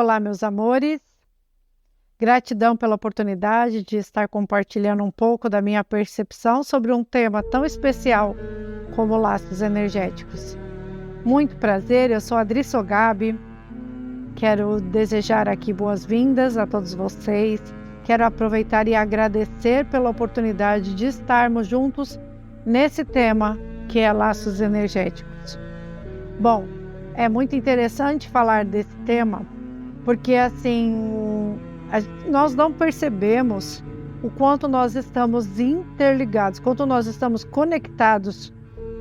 Olá, meus amores. Gratidão pela oportunidade de estar compartilhando um pouco da minha percepção sobre um tema tão especial como laços energéticos. Muito prazer, eu sou Adri Sogabi. Quero desejar aqui boas-vindas a todos vocês. Quero aproveitar e agradecer pela oportunidade de estarmos juntos nesse tema que é laços energéticos. Bom, é muito interessante falar desse tema porque assim nós não percebemos o quanto nós estamos interligados, quanto nós estamos conectados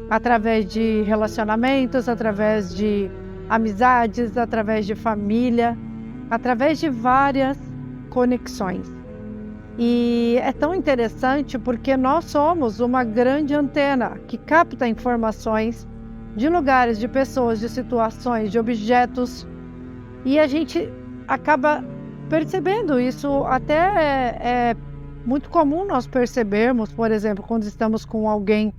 através de relacionamentos, através de amizades, através de família, através de várias conexões. E é tão interessante porque nós somos uma grande antena que capta informações de lugares, de pessoas, de situações, de objetos, e a gente acaba percebendo isso. Até é muito comum nós percebermos, por exemplo, quando estamos com alguém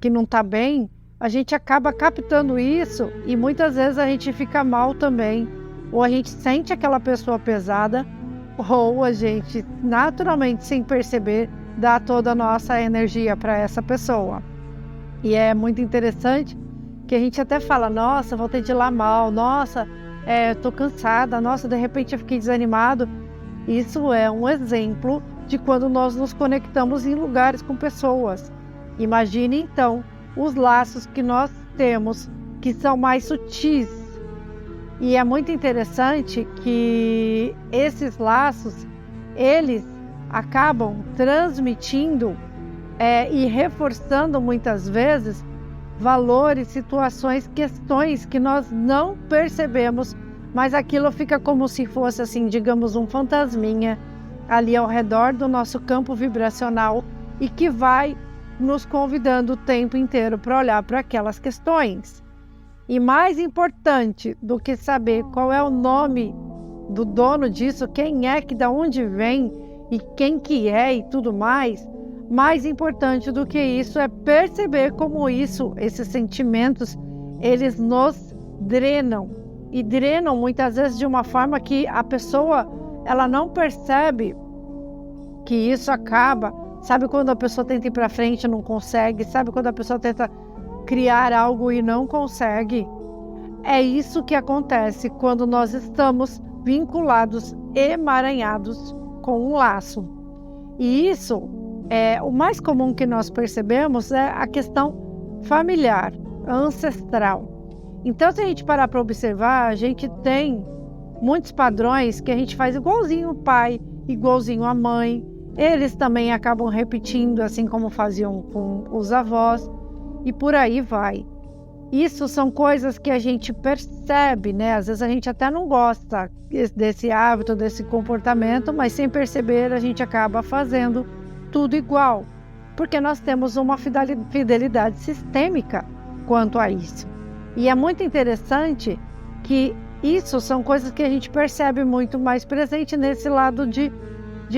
que não está bem, a gente acaba captando isso e muitas vezes a gente fica mal também, ou a gente sente aquela pessoa pesada, ou a gente naturalmente, sem perceber, dá toda a nossa energia para essa pessoa. E é muito interessante que a gente até fala, nossa, voltei de lá mal, nossa, tô cansada, nossa, de repente eu fiquei desanimado. Isso é um exemplo de quando nós nos conectamos em lugares com pessoas. Imagine então os laços que nós temos, que são mais sutis. E é muito interessante que esses laços, eles acabam transmitindo e reforçando muitas vezes valores, situações, questões que nós não percebemos, mas aquilo fica como se fosse assim, digamos, um fantasminha ali ao redor do nosso campo vibracional e que vai nos convidando o tempo inteiro para olhar para aquelas questões. E mais importante do que saber qual é o nome do dono disso, quem é, que da onde vem e quem que é e tudo mais importante do que isso é perceber como esses sentimentos, eles nos drenam. E drenam muitas vezes de uma forma que a pessoa, ela não percebe que isso acaba. Sabe quando a pessoa tenta ir para frente e não consegue? Sabe quando a pessoa tenta criar algo e não consegue? É isso que acontece quando nós estamos vinculados, emaranhados com um laço. E isso, o mais comum que nós percebemos é a questão familiar, ancestral. Então, se a gente parar para observar, a gente tem muitos padrões que a gente faz igualzinho o pai, igualzinho a mãe. Eles também acabam repetindo, assim como faziam com os avós, e por aí vai. Isso são coisas que a gente percebe, né? Às vezes a gente até não gosta desse hábito, desse comportamento, mas sem perceber a gente acaba fazendo tudo igual, porque nós temos uma fidelidade sistêmica quanto a isso. E é muito interessante que isso são coisas que a gente percebe muito mais presente nesse lado de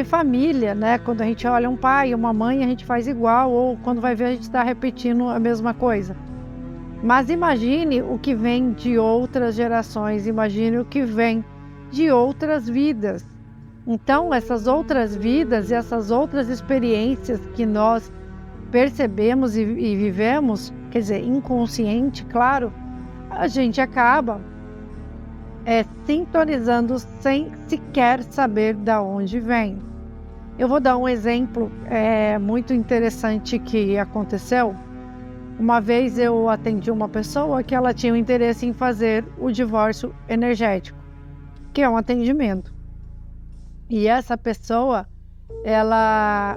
família, né? Quando a gente olha um pai e uma mãe, a gente faz igual, ou quando vai ver a gente está repetindo a mesma coisa. Mas imagine o que vem de outras gerações, imagine o que vem de outras vidas. Então, essas outras vidas e essas outras experiências que nós percebemos e vivemos, quer dizer, inconsciente, claro, a gente acaba sintonizando sem sequer saber de onde vem. Eu vou dar um exemplo muito interessante que aconteceu. Uma vez eu atendi uma pessoa que ela tinha o interesse em fazer o divórcio energético, que é um atendimento. E essa pessoa, ela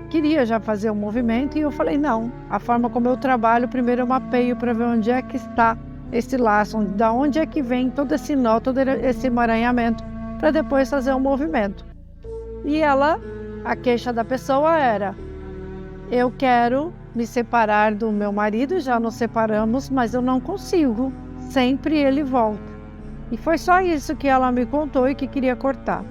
queria já fazer um movimento e eu falei, não, a forma como eu trabalho, primeiro eu mapeio para ver onde é que está esse laço, da onde é que vem todo esse nó, todo esse emaranhamento, para depois fazer um movimento. E a queixa da pessoa era, eu quero me separar do meu marido, já nos separamos, mas eu não consigo, sempre ele volta. E foi só isso que ela me contou e que queria cortar.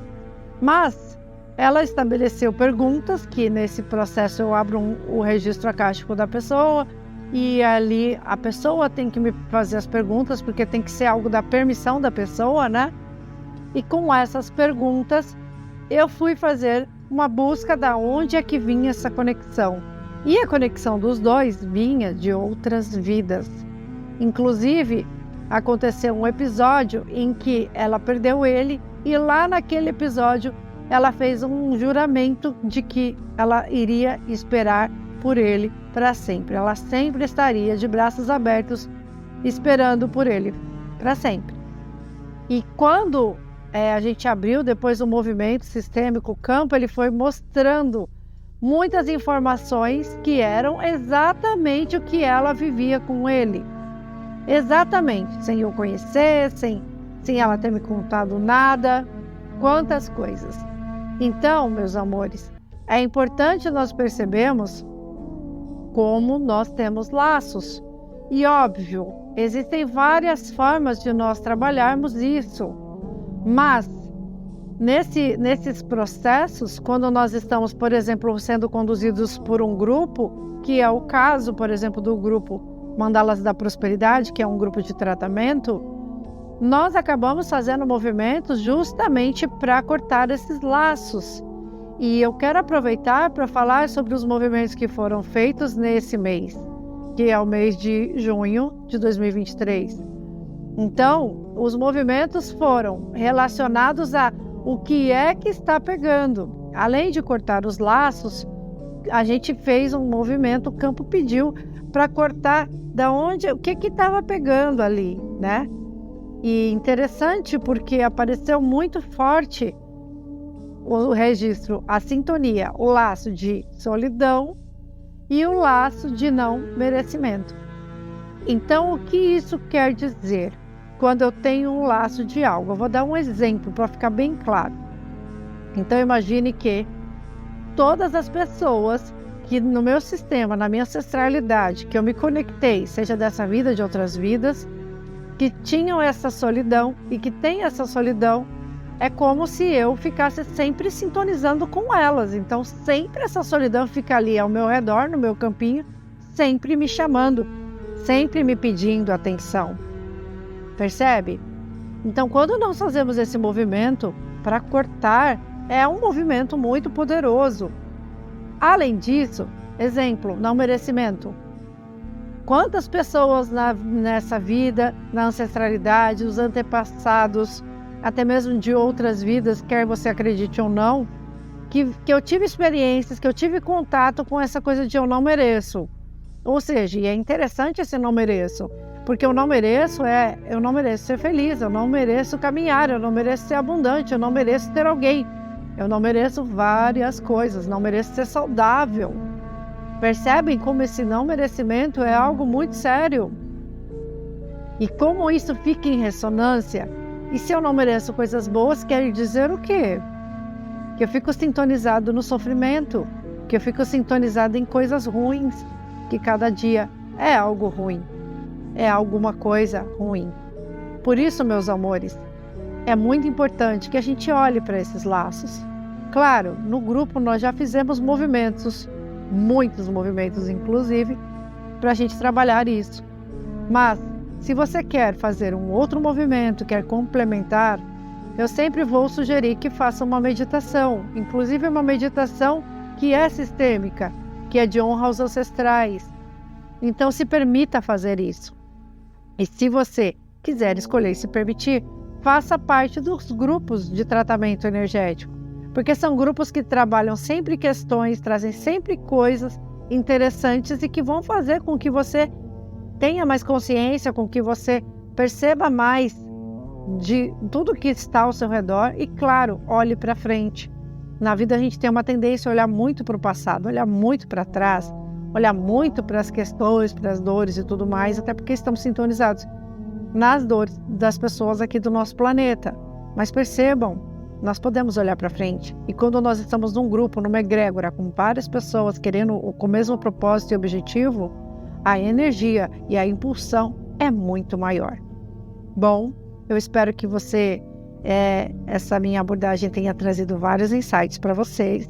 Mas ela estabeleceu perguntas, que nesse processo eu abro o registro acástico da pessoa, e ali a pessoa tem que me fazer as perguntas, porque tem que ser algo da permissão da pessoa, né? E com essas perguntas, eu fui fazer uma busca da onde é que vinha essa conexão. E a conexão dos dois vinha de outras vidas. Inclusive, aconteceu um episódio em que ela perdeu ele e lá naquele episódio ela fez um juramento de que ela iria esperar por ele para sempre. Ela sempre estaria de braços abertos esperando por ele para sempre. E quando a gente abriu depois o movimento sistêmico, o campo, ele foi mostrando muitas informações que eram exatamente o que ela vivia com ele. Exatamente, sem eu conhecer, sem ela ter me contado nada, quantas coisas. Então, meus amores, é importante nós percebermos como nós temos laços. E óbvio, existem várias formas de nós trabalharmos isso, mas nesses processos, quando nós estamos, por exemplo, sendo conduzidos por um grupo, que é o caso, por exemplo, do grupo Mandalas da Prosperidade, que é um grupo de tratamento, nós acabamos fazendo movimentos justamente para cortar esses laços. E eu quero aproveitar para falar sobre os movimentos que foram feitos nesse mês, que é o mês de junho de 2023. Então, os movimentos foram relacionados a o que é que está pegando. Além de cortar os laços, a gente fez um movimento, o campo pediu para cortar o que estava pegando ali, né? E interessante porque apareceu muito forte o registro, a sintonia, o laço de solidão e o laço de não merecimento. Então, o que isso quer dizer? Quando eu tenho um laço de algo, eu vou dar um exemplo para ficar bem claro. Então, imagine que todas as pessoas que no meu sistema, na minha ancestralidade, que eu me conectei, seja dessa vida, de outras vidas, que tinham essa solidão e que tem essa solidão, é como se eu ficasse sempre sintonizando com elas. Então, sempre essa solidão fica ali ao meu redor, no meu campinho, sempre me chamando, sempre me pedindo atenção. Percebe? Então, quando nós fazemos esse movimento para cortar, é um movimento muito poderoso. Além disso, exemplo, não merecimento. Quantas pessoas nessa vida, na ancestralidade, os antepassados, até mesmo de outras vidas, quer você acredite ou não, que eu tive experiências, que eu tive contato com essa coisa de eu não mereço. Ou seja, e é interessante esse não mereço, porque eu não mereço ser feliz, eu não mereço caminhar, eu não mereço ser abundante, eu não mereço ter alguém, eu não mereço várias coisas, não mereço ser saudável. Percebem como esse não merecimento é algo muito sério? E como isso fica em ressonância? E se eu não mereço coisas boas, quer dizer o quê? Que eu fico sintonizado no sofrimento, que eu fico sintonizado em coisas ruins, que cada dia é algo ruim, é alguma coisa ruim. Por isso, meus amores, é muito importante que a gente olhe para esses laços. Claro, no grupo nós já fizemos movimentos, muitos movimentos inclusive, para a gente trabalhar isso. Mas, se você quer fazer um outro movimento, quer complementar, eu sempre vou sugerir que faça uma meditação, inclusive uma meditação que é sistêmica, que é de honra aos ancestrais. Então, se permita fazer isso. E se você quiser escolher e se permitir, faça parte dos grupos de tratamento energético, porque são grupos que trabalham sempre questões, trazem sempre coisas interessantes e que vão fazer com que você tenha mais consciência, com que você perceba mais de tudo que está ao seu redor e, claro, olhe para frente. Na vida a gente tem uma tendência a olhar muito para o passado, olhar muito para trás, olhar muito para as questões, para as dores e tudo mais, até porque estamos sintonizados nas dores das pessoas aqui do nosso planeta. Mas percebam, nós podemos olhar para frente. E quando nós estamos num grupo, numa egrégora, com várias pessoas querendo com o mesmo propósito e objetivo, a energia e a impulsão é muito maior. Bom, eu espero que essa minha abordagem tenha trazido vários insights para vocês.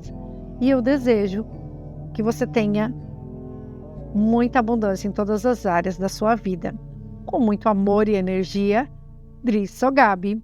E eu desejo que você tenha muita abundância em todas as áreas da sua vida. Com muito amor e energia, Dri Sogabi.